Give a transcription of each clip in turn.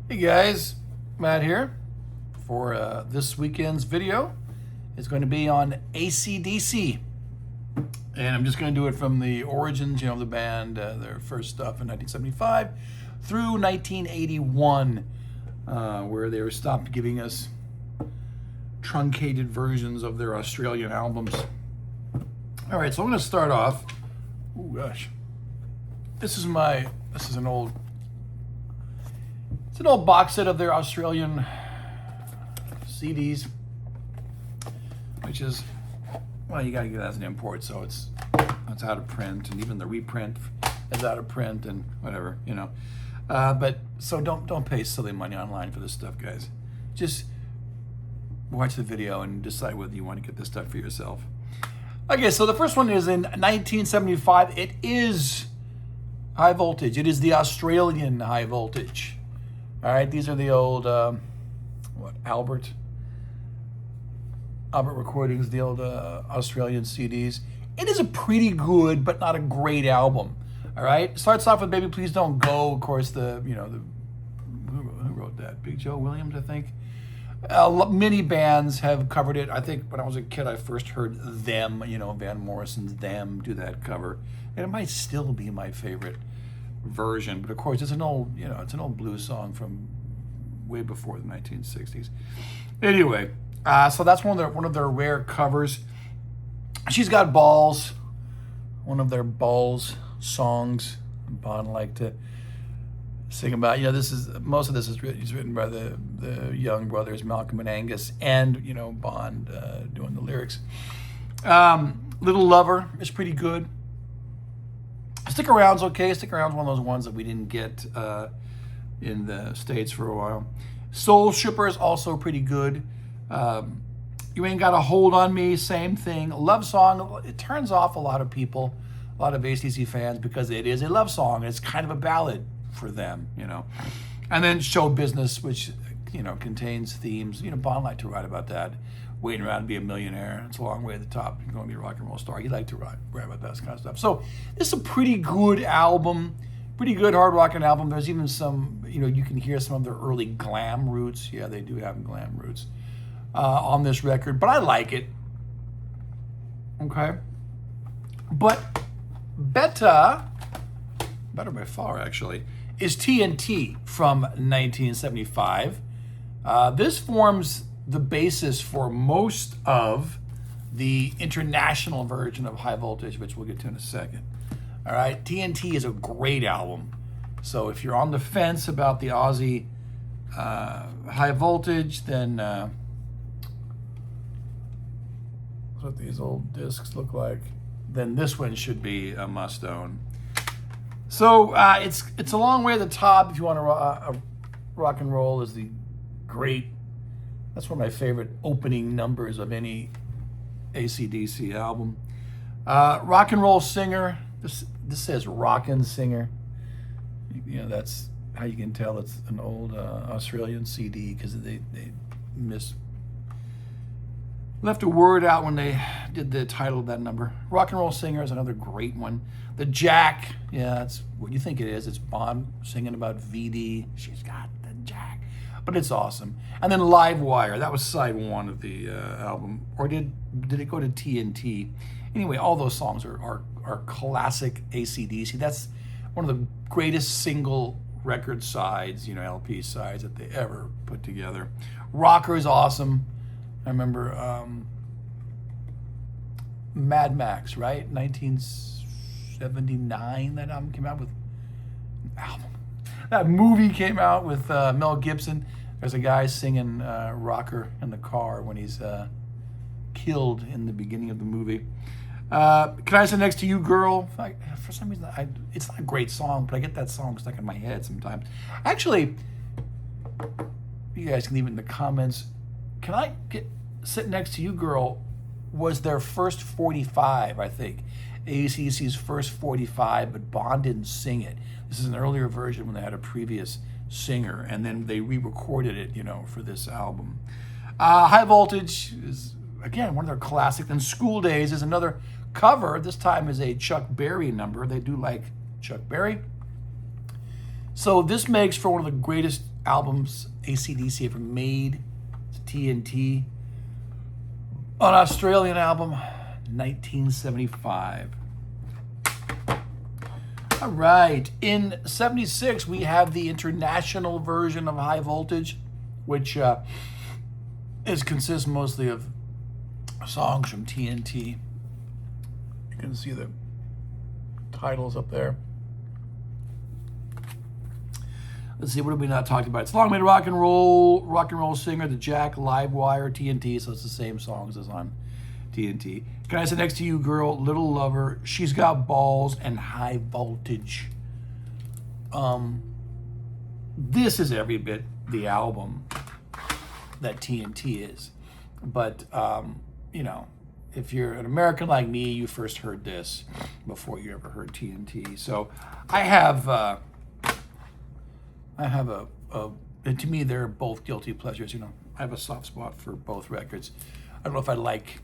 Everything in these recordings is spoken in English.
Hey guys, Matt here for this weekend's video. It's going to be on AC/DC, and I'm just going to do it from the origins, the band, their first stuff in 1975 through 1981, where they were stopped giving us truncated versions of their Australian albums. All right, so I'm going to start off. Oh gosh, this is an old box set of their Australian CDs, which is, well, you gotta get it as an import, so it's out of print, and even the reprint is out of print and whatever, But so don't pay silly money online for this stuff, guys. Just watch the video and decide whether you want to get this stuff for yourself. Okay, so the first one is in 1975. It is High Voltage. It is the Australian High Voltage. All right, these are the old, Albert recordings, the old Australian CDs. It is a pretty good, but not a great album. All right, starts off with "Baby Please Don't Go." Of course, who wrote that? Big Joe Williams, I think. Many bands have covered it. I think when I was a kid, I first heard Them, Van Morrison's Them, do that cover, and it might still be my favorite version, but of course it's an old blues song from way before the 1960s. Anyway, so that's one of their rare covers. She's Got Balls, one of their Balls songs. Bond liked to sing about. Most of this is written by the Young brothers, Malcolm and Angus, and Bond doing the lyrics. Little Lover is pretty good. Stick Around's okay. Stick Around's one of those ones that we didn't get in the States for a while. Soul Shipper is also pretty good. You Ain't Got a Hold on Me, same thing. Love Song, it turns off a lot of people, a lot of AC/DC fans, because it is a love song. It's kind of a ballad for them, And then Show Business, which, contains themes. Bond liked to write about that. Waiting around to be a millionaire. It's a long way to the top. You're going to be a rock and roll star. He liked to write about that kind of stuff. So this is a pretty good album, pretty good hard rocking album. There's even some, you can hear some of their early glam roots. Yeah, they do have glam roots on this record, but I like it. Okay. But better by far, actually, is TNT from 1975. This forms the basis for most of the international version of High Voltage, which we'll get to in a second. All right, TNT is a great album. So if you're on the fence about the Aussie High Voltage, then that's what these old discs look like. Then this one should be a must-own. So it's a long way to the top. If you want to rock and roll, is the great. That's one of my favorite opening numbers of any AC/DC album. Rock and Roll Singer. This says Rockin' Singer. That's how you can tell it's an old Australian CD, because they left a word out when they did the title of that number. Rock and Roll Singer is another great one. The Jack. Yeah, that's what you think it is. It's Bond singing about VD. She's got the Jack. But it's awesome. And then Live Wire, that was side one of the album. Or did it go to TNT? Anyway, all those songs are classic AC/DC. That's one of the greatest single record sides, LP sides that they ever put together. Rocker is awesome. I remember Mad Max, right? 1979, that album came out with. That movie came out with Mel Gibson. There's a guy singing Rocker in the car when he's killed in the beginning of the movie. Can I Sit Next to You, Girl? For some reason, it's not a great song, but I get that song stuck in my head sometimes. Actually, you guys can leave it in the comments. Can I Sit Next to You, Girl was their first 45, I think. AC/DC's first 45, but Bond didn't sing it. This is an earlier version when they had a previous singer, and then they re-recorded it, for this album. High Voltage is, again, one of their classics. Then School Days is another cover. This time is a Chuck Berry number. They do like Chuck Berry. So this makes for one of the greatest albums AC/DC ever made. It's TNT. An Australian album, 1975. All right. In 76, we have the international version of High Voltage, which consists mostly of songs from TNT. You can see the titles up there. Let's see, what have we not talked about? It's Long May Rock and Roll Singer, the Jack, Livewire, TNT, so it's the same songs as on TNT. Can I Sit Next to You, Girl, Little Lover, She's Got Balls, and High Voltage. This is every bit the album that TNT is. But, you know, if you're an American like me, you first heard this before you ever heard TNT. So I have a and to me, they're both guilty pleasures. You know, I have a soft spot for both records. I don't know if I like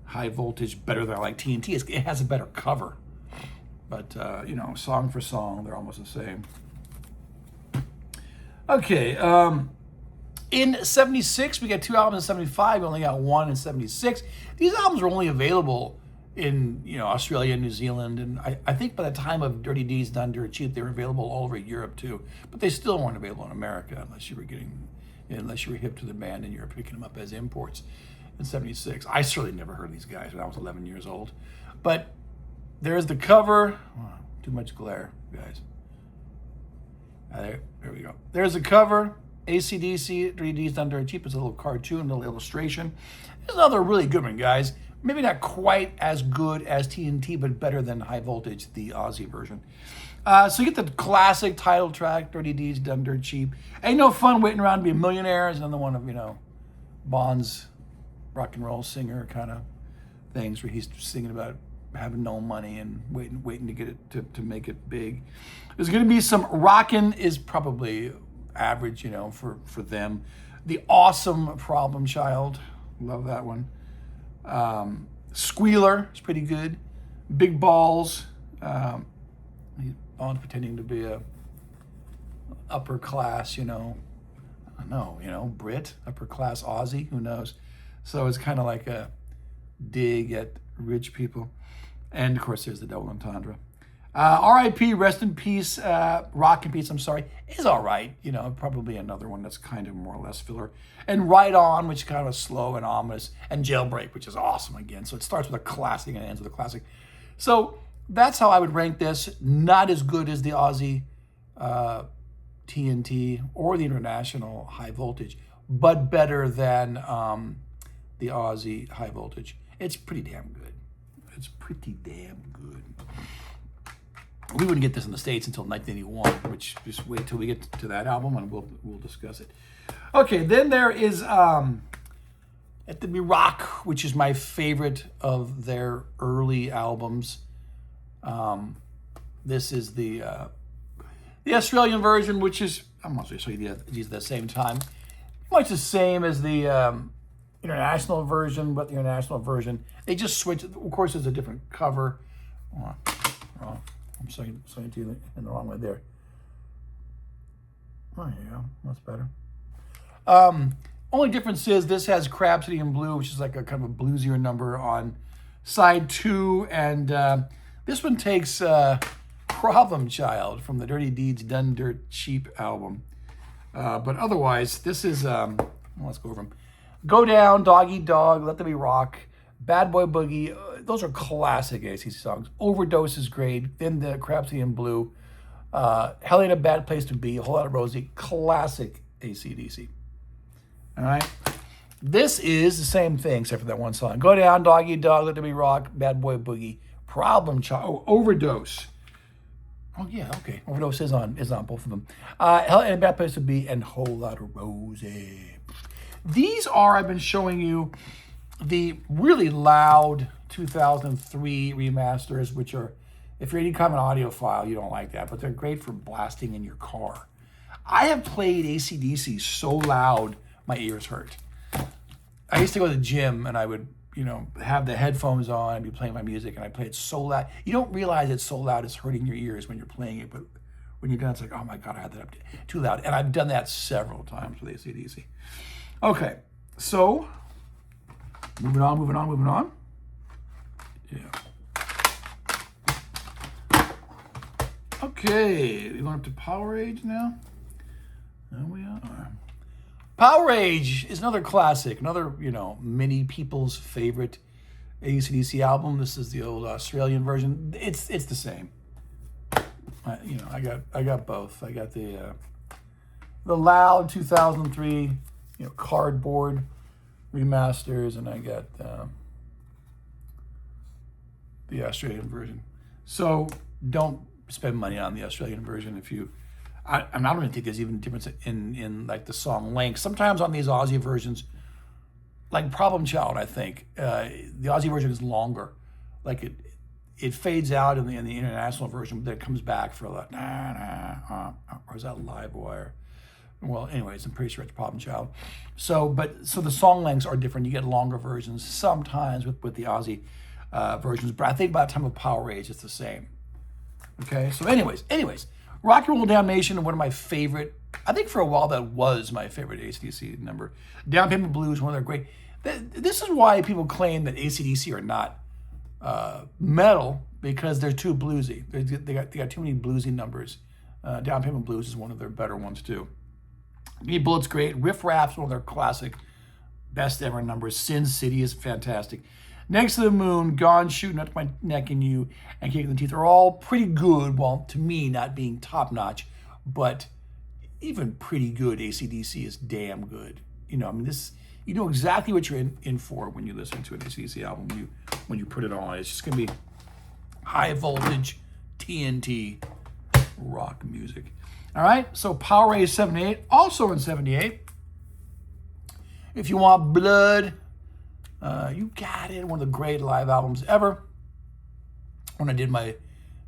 High Voltage better than I like TNT. It has a better cover. But, you know, song for song, they're almost the same. Okay, in 76, we got 2 albums in 75. We only got 1 in 76. These albums were only available in, you know, Australia and New Zealand, and I think by the time of Dirty Deeds Done Dirt Cheap, they were available all over Europe too. But they still weren't available in America unless you were hip to the band and you were picking them up as imports in 76. I certainly never heard of these guys when I was 11 years old. But there's the cover. Oh, too much glare, guys. There we go. There's the cover. AC/DC, 3D's Done Dirt Cheap. It's a little cartoon, a little illustration. There's another really good one, guys. Maybe not quite as good as TNT, but better than High Voltage, the Aussie version. So you get the classic title track, Dirty Deeds Done Dirt Cheap. Ain't No Fun Waiting Around to Be a Millionaire is another one of, you know, Bond's rock and roll singer kind of things where he's singing about having no money and waiting to get it to make it big. There's going to be some Rockin' is probably average, you know, for them. The Awesome Problem Child, love that one. Squealer is pretty good. Big Balls, Bond pretending to be a upper class, you know, I don't know, you know, Brit, upper class Aussie, who knows? So it's kind of like a dig at rich people. And of course, there's the double entendre. R.I.P. Rest in Peace, Rock in Peace, I'm sorry, is all right. You know, probably another one that's kind of more or less filler. And Right On, which is kind of slow and ominous. And Jailbreak, which is awesome again. So it starts with a classic and ends with a classic. So that's how I would rank this. Not as good as the Aussie TNT or the international High Voltage, but better than the Aussie High Voltage. It's pretty damn good. It's pretty damn good. We wouldn't get this in the States until 1981, which just wait till we get to that album and we'll discuss it. Okay, then there is Let There Be Rock, which is my favorite of their early albums. This is the Australian version, which is, I'm going to show you these at the same time. Much the same as the international version, but the international version, they just switch. Of course, there's a different cover. Oh, I'm saying to you in the wrong way there. Oh, yeah, that's better. Only difference is this has Crab City in Blue, which is like a kind of a bluesier number on side 2, and this one takes Problem Child from the Dirty Deeds Done Dirt Cheap album. But otherwise, this is, let's go over them. Go Down, Dog Eat Dog, Let There Be Rock, Bad Boy Boogie. Those are classic AC songs. Overdose is great. Then the Crab City in Blue. Hell Ain't a Bad Place to Be, A Whole Lot of Rosie. Classic AC/DC. All right. This is the same thing, except for that one song. Go Down, Dog Eat Dog, Let There Be Rock, Bad Boy Boogie, Problem Child. Oh, Overdose. Oh, yeah, okay. Overdose is on both of them. Hell Ain't a Bad Place to Be, and Whole Lot of Rosie. These are, I've been showing you, the really loud 2003 remasters, which are, if you're any kind of an audiophile, you don't like that, but they're great for blasting in your car. I have played AC/DC so loud, my ears hurt. I used to go to the gym and I would, you know, have the headphones on and be playing my music, and I play it so loud. You don't realize it's so loud it's hurting your ears when you're playing it, but when you're done, it's like, oh my God, I had that up too loud. And I've done that several times with AC/DC. Okay, so moving on. Yeah. Okay, we going up to Powerage now? There we are. Powerage is another classic, another, many people's favorite AC/DC album. This is the old Australian version. It's the same. I got both. I got the loud 2003, cardboard remasters, and I got the Australian version. So don't spend money on the Australian version if you. I don't even think there's even a difference in like the song length. Sometimes on these Aussie versions, like Problem Child, I think the Aussie version is longer. Like it fades out in the international version, but then it comes back for like or is that Livewire? Well, anyways, I'm pretty sure it's Problem Child. So the song lengths are different. You get longer versions sometimes with the Aussie versions, but I think by the time of Powerage, it's the same. Okay, so anyways, Rock and Roll Damnation, one of my favorite, I think for a while that was my favorite AC/DC number. Down Payment Blues, one of their great, this is why people claim that AC/DC are not metal, because they're too bluesy. They got too many bluesy numbers. Down Payment Blues is one of their better ones too. Beat Bullet's great. Riff Raff's one of their classic, best ever numbers. Sin City is fantastic. Next to the Moon, Gone Shooting Up My Neck and You, and Kicking the Teeth are all pretty good. Well, to me, not being top notch, but even pretty good. AC/DC is damn good. This, you know exactly what you're in for when you listen to an AC/DC album. When you put it on, it's just gonna be high voltage TNT rock music. All right, so Powerage 78, also in 78. If You Want Blood, you got it. One of the great live albums ever. When I did my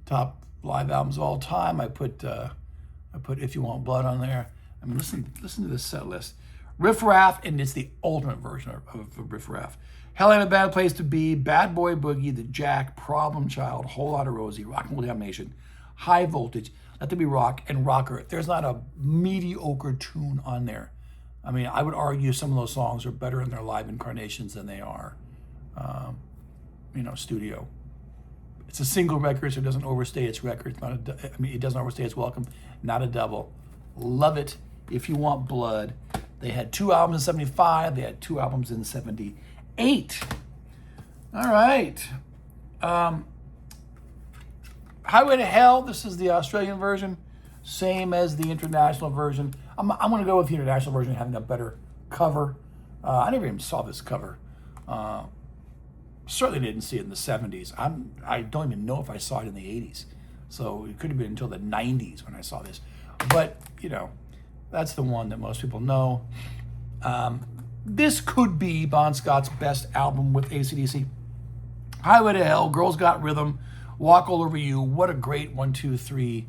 top live albums of all time, I put If You Want Blood on there. I mean, listen to this set list. Riff Raff, and it's the ultimate version of Riff Raff. Hell Ain't a Bad Place to Be, Bad Boy Boogie, The Jack, Problem Child, Whole Lotta Rosie, Rock and Roll Damnation, High Voltage, Let There Be Rock, and Rocker. There's not a mediocre tune on there. I mean, I would argue some of those songs are better in their live incarnations than they are, studio. It's a single record, so it doesn't overstay its record. It's not it doesn't overstay its welcome. Not a double. Love it. If You Want Blood. They had 2 albums in 75. They had 2 albums in 78. All right. Highway to Hell. This is the Australian version. Same as the international version. I'm going to go with the international version having a better cover. I never even saw this cover. Certainly didn't see it in the 70s. I don't even know if I saw it in the 80s. So it could have been until the 90s when I saw this. But, that's the one that most people know. This could be Bon Scott's best album with AC/DC. Highway to Hell, Girls Got Rhythm, Walk All Over You. What a great 1, 2, 3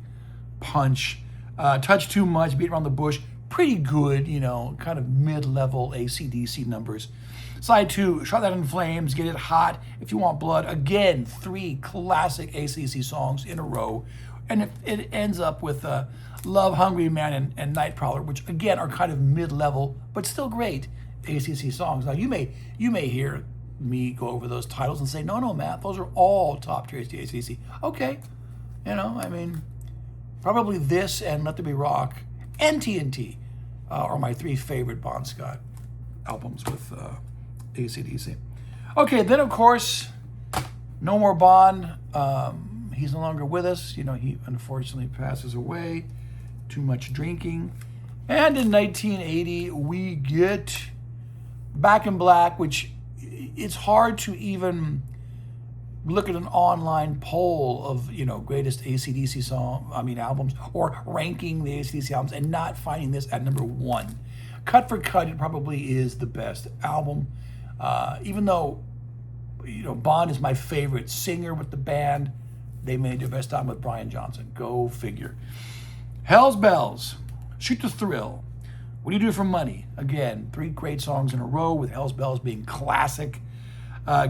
punch. Touch Too Much, Beat Around the Bush. Pretty good, kind of mid-level AC/DC numbers. Side 2, Shot That in Flames, Get It Hot, If You Want Blood. Again, 3 classic AC/DC songs in a row. And it ends up with Love Hungry Man and Night Prowler, which again are kind of mid-level, but still great AC/DC songs. Now you may hear me go over those titles and say, no, Matt, those are all top tier AC/DC. Okay, probably this and Let There Be Rock and TNT are my 3 favorite Bon Scott albums with AC/DC. Okay, then of course, No More Bon. He's no longer with us. He unfortunately passes away. Too much drinking. And in 1980, we get Back in Black, which it's hard to even look at an online poll of, greatest AC/DC albums, or ranking the AC/DC albums and not finding this at number 1. Cut for cut, it probably is the best album. Even though, Bon is my favorite singer with the band, they made their best album with Brian Johnson. Go figure. Hell's Bells, Shoot the Thrill, What Do You Do for Money? Again, 3 great songs in a row, with Hell's Bells being classic.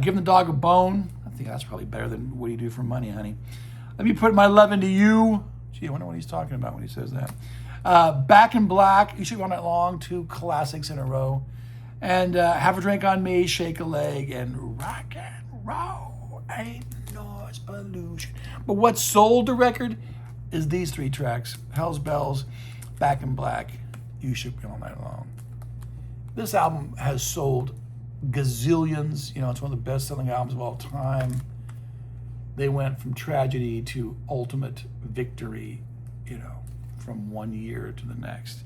Give the Dog a Bone. I think that's probably better than What Do You Do for Money, honey. Let Me Put My Love Into You. Gee, I wonder what he's talking about when he says that. Back in Black, You Should Be All Night Long, 2 classics in a row. And Have a Drink on Me, Shake a Leg, and Rock and Roll Ain't Noise Pollution. But what sold the record is these 3 tracks: Hell's Bells, Back in Black, You Should Be All Night Long. This album has sold gazillions. You know, it's one of the best-selling albums of all time. They went from tragedy to ultimate victory, you know, from one year to the next.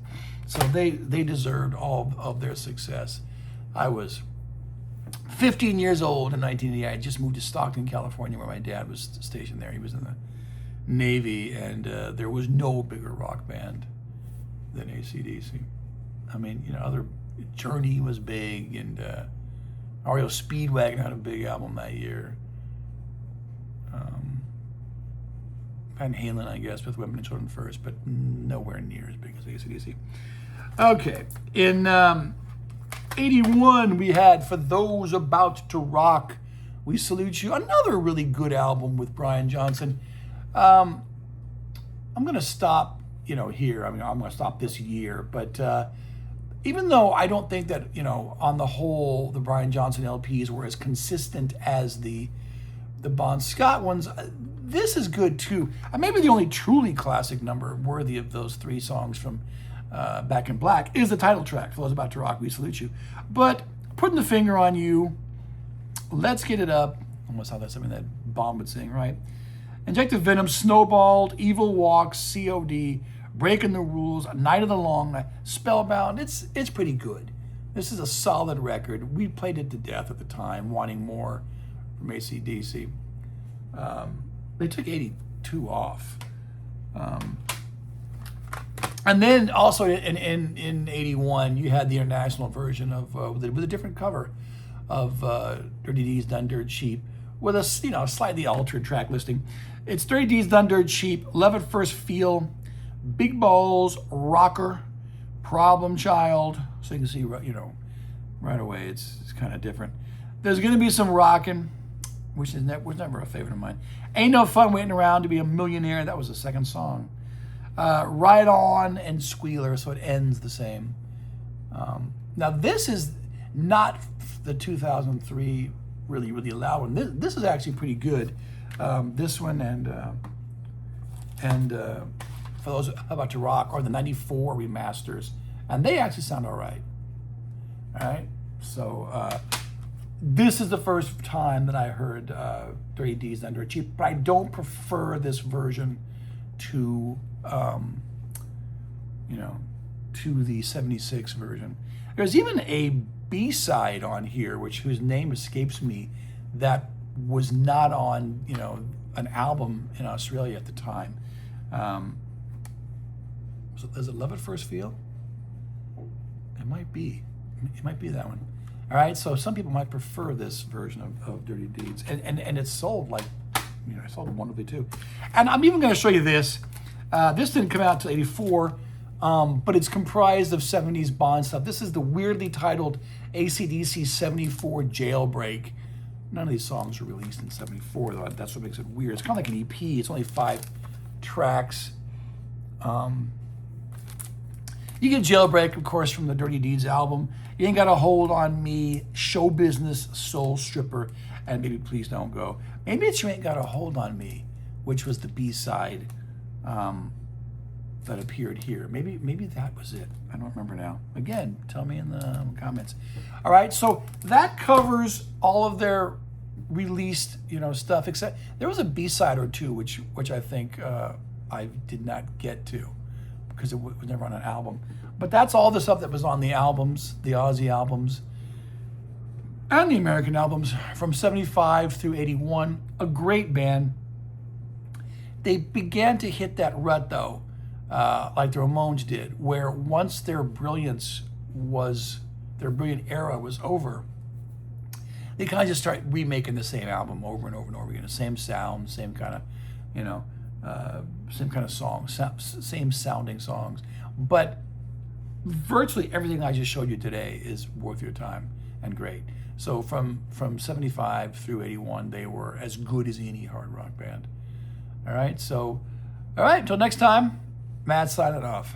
So they deserved all of their success. I was 15 years old in 1980. I had just moved to Stockton, California, where my dad was stationed there. He was in the Navy, and there was no bigger rock band than AC/DC. I mean, you know, other Journey was big, and REO Speedwagon had a big album that year. Van Halen, I guess, with Women and Children First, but nowhere near as big as AC/DC. Okay, in 81, we had For Those About to Rock, We Salute You, another really good album with Brian Johnson. I'm going to stop, you know, here. I mean, I'm going to stop this year, but even though I don't think that, you know, on the whole, the Brian Johnson LPs were as consistent as the Bon Scott ones, this is good too. Maybe the only truly classic number worthy of those 3 songs from Back in Black is the title track, For Those About to Rock, We Salute You. But Putting the Finger on You, Let's Get It Up, almost how that's something that Bomb would sing, right? Injected Venom, Snowballed, Evil Walks, COD, Breaking the Rules, Night of the Long Night, Spellbound. It's pretty good. This is a solid record. We played it to death at the time, wanting more from AC/DC. They took 82 off. And then also in 81, you had the international version of with a different cover of Dirty D's Done Dirt Cheap with a, you know, slightly altered track listing. It's Dirty D's Done Dirt Cheap, Love at First Feel, Big Balls, Rocker, Problem Child. So you can see, you know, right away it's kind of different. There's going to be some rockin', which was never a favorite of mine. Ain't No Fun Waiting Around to Be a Millionaire. That was the second song. Ride On and Squealer, so it ends the same. Now this is not the 2003 really loud one. This is actually pretty good. This one and For Those About to Rock are the 94 remasters, and they actually sound all right. All right, so this is the first time that I heard Dirty D's Done Dirt Cheap, but I don't prefer this version to you know, to the 76 version. There's even a B-side on here, whose name escapes me, that was not on, you know, an album in Australia at the time. So is it Love at First Feel? It might be. It might be that one. All right, so some people might prefer this version of Dirty Deeds, and it's sold like, you know, it sold wonderfully too. And I'm even going to show you this. This didn't come out until '84, but it's comprised of 70s Bond stuff. This is the weirdly titled AC/DC 74 Jailbreak. None of these songs were released in '74, though. That's what makes it weird. It's kind of like an EP. It's only 5 tracks. You get Jailbreak, of course, from the Dirty Deeds album. You Ain't Got a Hold on Me, Show Business, Soul Stripper, and Maybe Please Don't Go. Maybe it's You Ain't Got a Hold on Me, which was the B-side that appeared here. Maybe that was it. I don't remember now. Again, tell me in the comments. All right, so that covers all of their released, you know, stuff. Except there was a B-side or two, which I think I did not get to because it was never on an album. But that's all the stuff that was on the albums, the Aussie albums, and the American albums from 75 through 81. A great band. They began to hit that rut, though, like the Ramones did, where once their brilliant era was over, they kind of just start remaking the same album over and over and over again, the same sound, same kind of, you know, same kind of songs, same sounding songs. But virtually everything I just showed you today is worth your time and great. So from 75 through 81, they were as good as any hard rock band. All right, so All right, until next time, Matt signing off.